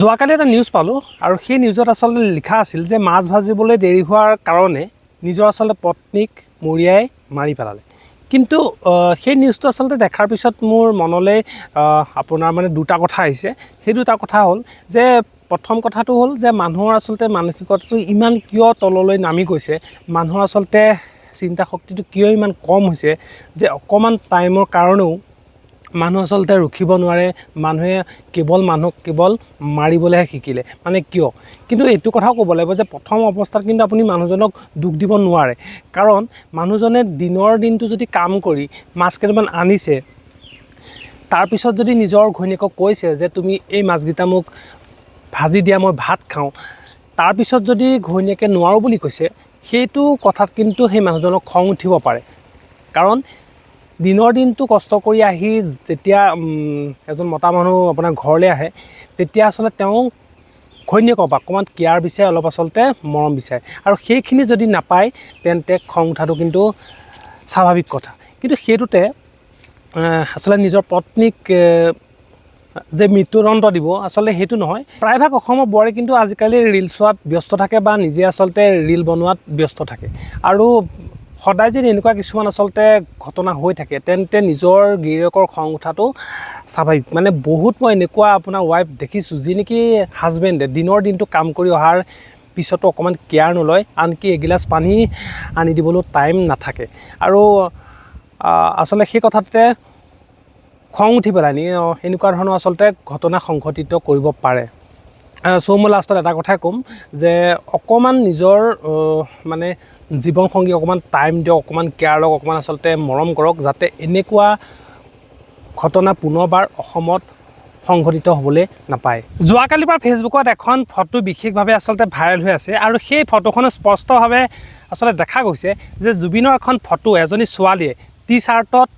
যোৱাকালি এটা নিউজ পালোঁ আৰু সেই নিউজত আচলতে লিখা আছিল যে মাছ ভাজিবলৈ দেৰি হোৱাৰ কাৰণে নিজৰ আচলতে পত্নীক মৰিয়াই মাৰি পেলালে। কিন্তু সেই নিউজটো আচলতে দেখাৰ পিছত মোৰ মনলৈ আপোনাৰ মানে দুটা কথা আহিছে। সেই দুটা কথা হ'ল যে প্ৰথম কথাটো হ'ল যে মানুহৰ আচলতে মানসিকতাটো ইমান কিয় তললৈ নামি গৈছে, মানুহৰ আচলতে চিন্তা শক্তিটো কিয় ইমান কম হৈছে যে অকণমান টাইমৰ কাৰণেও মানুহ আচলতে ৰখিব নোৱাৰে, মানুহে মানুহক কেৱল মাৰিবলৈহে শিকিলে। মানে কিয়? কিন্তু এইটো কথাও ক'ব লাগিব যে প্ৰথম অৱস্থাত কিন্তু আপুনি মানুহজনক দুখ দিব নোৱাৰে, কাৰণ মানুহজনে দিনৰ দিনটো যদি কাম কৰি মাছ কেইটামান আনিছে, তাৰপিছত যদি নিজৰ ঘৈণীয়েকক কৈছে যে তুমি এই মাছকেইটা মোক ভাজি দিয়া, মই ভাত খাওঁ, তাৰপিছত যদি ঘৈণীয়েকে নোৱাৰোঁ বুলি কৈছে, সেইটো কথাত কিন্তু সেই মানুহজনক খং উঠিব পাৰে। কাৰণ দিনৰ দিনটো কষ্ট কৰি আহি যেতিয়া এজন মতা মানুহ আপোনাৰ ঘৰলৈ আহে, তেতিয়া আচলতে তেওঁ ঘৈণীয়েকৰ পৰা অকণমান কেয়াৰ বিচাৰে, অলপ আচলতে মৰম বিচাৰে, আৰু সেইখিনি যদি নাপায় তেন্তে খং উঠাটো কিন্তু স্বাভাৱিক কথা। কিন্তু সেইটোতে আচলতে নিজৰ পত্নীক যে মৃত্যুদণ্ড দিব, আচলতে সেইটো নহয়। প্ৰায়ভাগ অসমৰ বোৱাৰী কিন্তু আজিকালি ৰিল চোৱাত ব্যস্ত থাকে বা নিজে আচলতে ৰিল বনোৱাত ব্যস্ত থাকে, আৰু সদায় যদি এনেকুৱা কিছুমান আচলতে ঘটনা হৈ থাকে তেন্তে নিজৰ গিৰিয়েকৰ খং উঠাটো স্বাভাৱিক। মানে বহুত মই এনেকুৱা আপোনাৰ ৱাইফ দেখিছোঁ যি নেকি হাজবেণ্ডে দিনৰ দিনটো কাম কৰি অহাৰ পিছতো অকণমান কেয়াৰ নলয়, আনকি এগিলাচ পানী আনি দিবলৈও টাইম নাথাকে, আৰু আচলতে সেই কথাতে খং উঠি পেলাই এনেকুৱা ধৰণৰ আচলতে ঘটনা সংঘটিত কৰিব পাৰে। চ' মই লাষ্টত এটা কথাই ক'ম যে অকণমান নিজৰ মানে জীৱনসংগী অকণমান টাইম দিয়ক, অকণমান কেয়াৰ লওক, অকণমান আচলতে মৰম কৰক, যাতে এনেকুৱা ঘটনা পুনৰবাৰ অসমত সংঘটিত হ'বলৈ নাপায়। যোৱাকালিৰ পৰা ফেচবুকত এখন ফটো বিশেষভাৱে আচলতে ভাইৰেল হৈ আছে, আৰু সেই ফটোখনত স্পষ্টভাৱে আচলতে দেখা গৈছে যে জুবিনৰ এখন ফটো এজনী ছোৱালীয়ে টি চাৰ্টত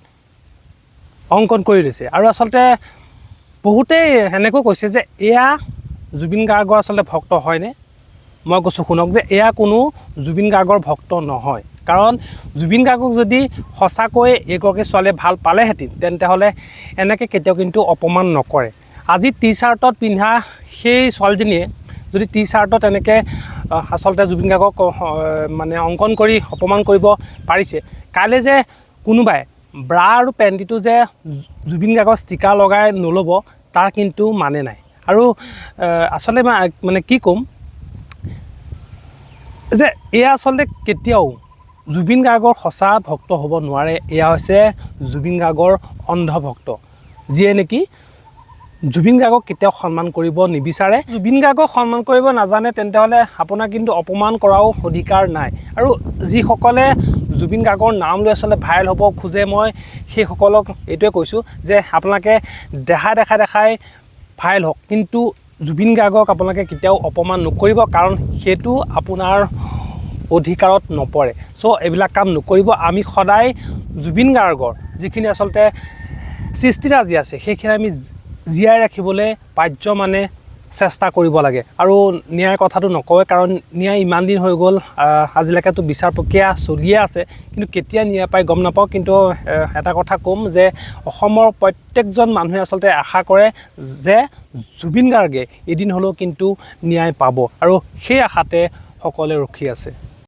অংকন কৰি লৈছে, আৰু আচলতে বহুতেই সেনেকৈ কৈছে যে এয়া জুবিন গাৰ্গৰ আচলতে ভক্ত হয়নে? মই কৈছোঁ শুনক যে এয়া কোনো জুবিন গাৰ্গৰ ভক্ত নহয়, কাৰণ জুবিন গাৰ্গক যদি সঁচাকৈ এগৰাকী ছোৱালীয়ে ভাল পালেহেঁতেন তেন্তে হ'লে এনেকৈ কেতিয়াও কিন্তু অপমান নকৰে। আজি টি চাৰ্টত পিন্ধা সেই ছোৱালীজনীয়ে যদি টি চাৰ্টত এনেকৈ আচলতে জুবিন গাৰ্গক মানে অংকন কৰি অপমান কৰিব পাৰিছে, কাইলৈ যে কোনোবাই ব্ৰা আৰু পেণ্টিটো যে জুবিন গাৰ্গৰ ষ্টিকাৰ লগাই নল'ব তাৰ কিন্তু মানে নাই। আৰু আচলতে মানে কি ক'ম যে এয়া আচলতে কেতিয়াও জুবিন গাৰ্গৰ সঁচা ভক্ত হ'ব নোৱাৰে। এয়া হৈছে জুবিন গাৰ্গৰ অন্ধভক্ত, যিয়ে নেকি জুবিন গাৰ্গক কেতিয়াও সন্মান কৰিব নিবিচাৰে। জুবিন গাৰ্গক সন্মান কৰিব নাজানে তেন্তে হ'লে আপোনাৰ কিন্তু অপমান কৰাও অধিকাৰ নাই। আৰু যিসকলে জুবিন গাৰ্গৰ নাম লৈ আচলতে ভাইৰেল হ'ব খোজে, মই সেইসকলক এইটোৱে কৈছোঁ যে আপোনালোকে দেখাই ভাইৰেল হওক, কিন্তু জুবিন গাৰ্গক আপোনালোকে কেতিয়াও অপমান নকৰিব, কাৰণ সেইটো আপোনাৰ অধিকাৰত নপৰে। চ' এইবিলাক কাম নকৰিব। আমি সদায় জুবিন গাৰ্গৰ যিখিনি আচলতে সৃষ্টিৰাজি আছে সেইখিনি আমি জীয়াই ৰাখিবলৈ মানে চেষ্টা কৰিব লাগে। আৰু ন্যায়ৰ কথাটো নকয়, কাৰণ ন্যায় ইমান দিন হৈ গ'ল, আজিলৈকেতো বিচাৰ প্ৰক্ৰিয়া চলিয়ে আছে, কিন্তু কেতিয়া ন্যায় পায় গম নাপাওঁ। কিন্তু এটা কথা ক'ম যে অসমৰ প্ৰত্যেকজন মানুহে আচলতে আশা কৰে যে জুবিন গাৰ্গে এদিন হ'লেও কিন্তু ন্যায় পাব, আৰু সেই আশাতে সকলোৱে ৰখি আছে।